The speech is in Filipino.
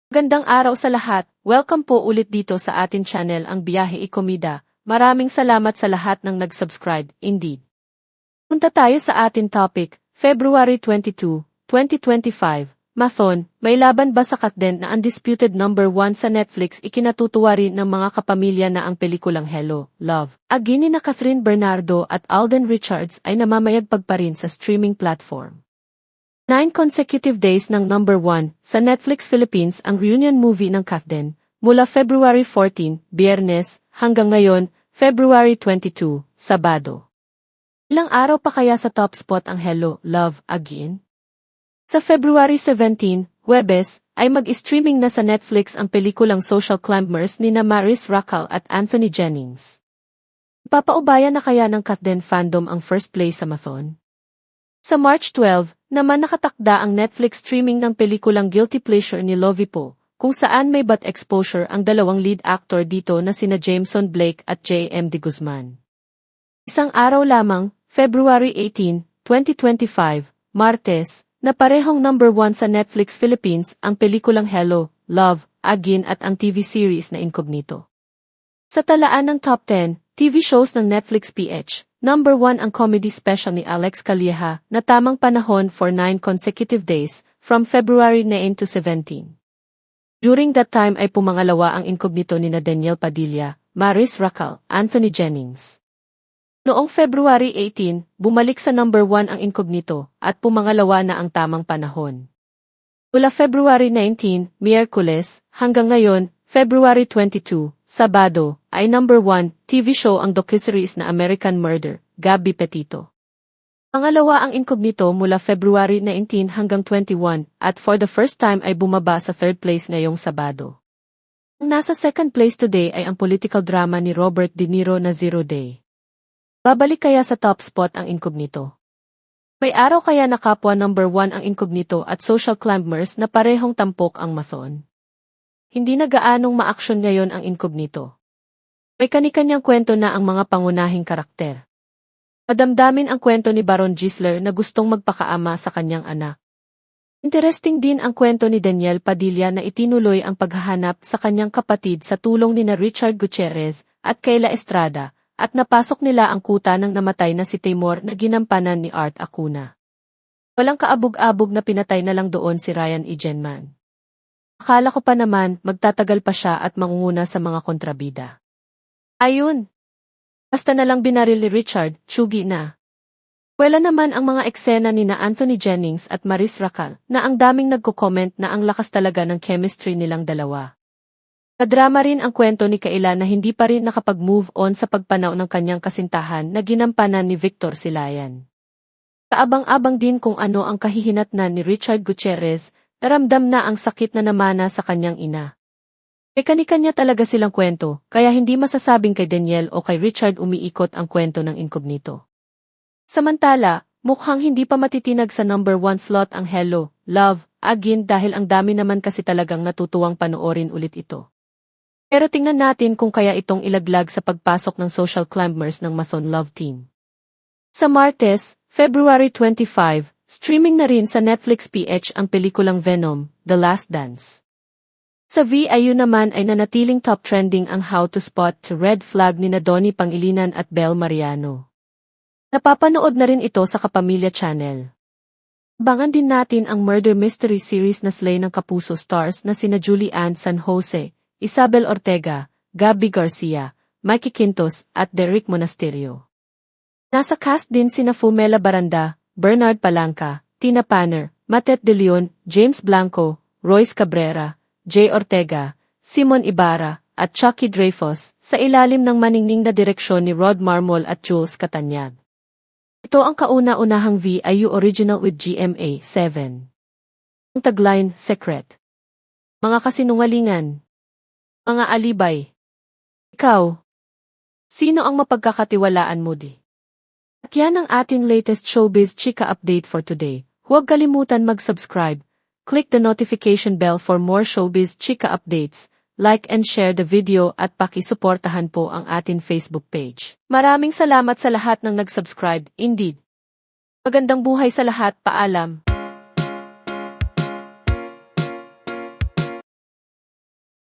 Gandang araw sa lahat, welcome po ulit dito sa atin channel ang Biyahe Ikomida. Maraming salamat sa lahat ng nag-subscribe, indeed. Punta tayo sa atin topic, February 22, 2025. Mathon, may laban ba sa Katden na undisputed number 1 sa Netflix? Ikinatutuwa rin ng mga kapamilya na ang pelikulang Hello, Love, Again na Catherine Bernardo at Alden Richards ay namamayagpag pa rin sa streaming platform. 9 consecutive days ng number 1 sa Netflix Philippines ang reunion movie ng Katden, mula February 14, Biyernes, hanggang ngayon, February 22, Sabado. Ilang araw pa kaya sa top spot ang Hello, Love, Again? Sa February 17, Huwebes, ay mag-streaming na sa Netflix ang pelikulang Social Climbers nina Maris Racal at Anthony Jennings. Ipapaubaya na kaya ng Katden fandom ang first place sa Mathon? Sa March 12, naman nakatakda ang Netflix streaming ng pelikulang Guilty Pleasure ni Lovipo, kung saan may butt exposure ang dalawang lead actor dito na sina Jameson Blake at J.M. De Guzman. Isang araw lamang, February 18, 2025, Martes, na parehong number 1 sa Netflix Philippines ang pelikulang Hello, Love, Again at ang TV series na Incognito. Sa talaan ng top 10 TV shows ng Netflix PH, number 1 ang comedy special ni Alex Calleja na tamang panahon for 9 consecutive days, from February 9 to 17. During that time ay pumangalawa ang Incognito nina Daniel Padilla, Maris Racal, Anthony Jennings. Noong February 18, bumalik sa number 1 ang Incognito at pumangalawa na ang tamang panahon. Mula February 19, Miyerkules, hanggang ngayon, February 22, Sabado, ay number 1 TV show ang docuseries na American Murder, Gabby Petito. Pangalawa ang Incognito mula February 19 hanggang 21 at for the first time ay bumaba sa third place ngayong Sabado. Ang nasa second place today ay ang political drama ni Robert De Niro na Zero Day. Babalik kaya sa top spot ang Incognito? May araw kaya na kapwa number 1 ang Incognito at Social Climbers na parehong tampok ang Mathon? Hindi na gaanong ma-action ngayon ang Incognito. May kanikanyang kwento na ang mga pangunahing karakter. Madamdamin ang kwento ni Baron Gisler na gustong magpakaama sa kanyang anak. Interesting din ang kwento ni Daniel Padilla na itinuloy ang paghahanap sa kanyang kapatid sa tulong nina Richard Gutierrez at Kayla Estrada, at napasok nila ang kuta ng namatay na si Timor na ginampanan ni Art Acuna. Walang kaabog-abog na pinatay na lang doon si Ryan Egenman. Akala ko pa naman magtatagal pa siya at mangunguna sa mga kontrabida. Ayun! Basta na lang binaril ni Richard, tsugi na. Wala naman ang mga eksena ni na Anthony Jennings at Maris Racal na ang daming nagko-comment na ang lakas talaga ng chemistry nilang dalawa. Kadrama rin ang kwento ni Kayla na hindi pa rin nakapag-move on sa pagpanaw ng kanyang kasintahan na ginampanan ni Victor Silayan. Kaabang-abang din kung ano ang kahihinatnan ni Richard Gutierrez, naramdam na ang sakit na namana sa kanyang ina. May kanikanya talaga silang kwento, kaya hindi masasabing kay Daniel o kay Richard umiikot ang kwento ng Incognito. Samantala, mukhang hindi pa matitinag sa number 1 slot ang Hello, Love, Again dahil ang dami naman kasi talagang natutuwang panoorin ulit ito. Pero tingnan natin kung kaya itong ilaglag sa pagpasok ng Social Climbers ng Mathon Love Team. Sa Martes, February 25, streaming na rin sa Netflix PH ang pelikulang Venom, The Last Dance. Sa VIU naman ay nanatiling top trending ang How to Spot to Red Flag nina Donnie Pangilinan at Bel Mariano. Napapanood na rin ito sa Kapamilya Channel. Abangan din natin ang murder mystery series na Slay ng Kapuso stars na sina Julie Ann San Jose, Isabel Ortega, Gabby Garcia, Mikey Quintos at Derek Monasterio. Nasa cast din sina Fumela Baranda, Bernard Palanca, Tina Panner, Matet De Leon, James Blanco, Royce Cabrera, Jay Ortega, Simon Ibarra, at Chucky Dreyfus sa ilalim ng maningning na direksyon ni Rod Marmol at Jules Catanyag. Ito ang kauna-unahang VIU original with GMA 7. Ang tagline, Secret. Mga kasinungalingan. Mga alibay. Ikaw. Sino ang mapagkakatiwalaan mo di? At yan ang ating latest showbiz chika update for today. Huwag kalimutan mag-subscribe. Click the notification bell for more showbiz chika updates. Like and share the video at pakisuportahan po ang ating Facebook page. Maraming salamat sa lahat ng nag-subscribe, indeed. Magandang buhay sa lahat, paalam.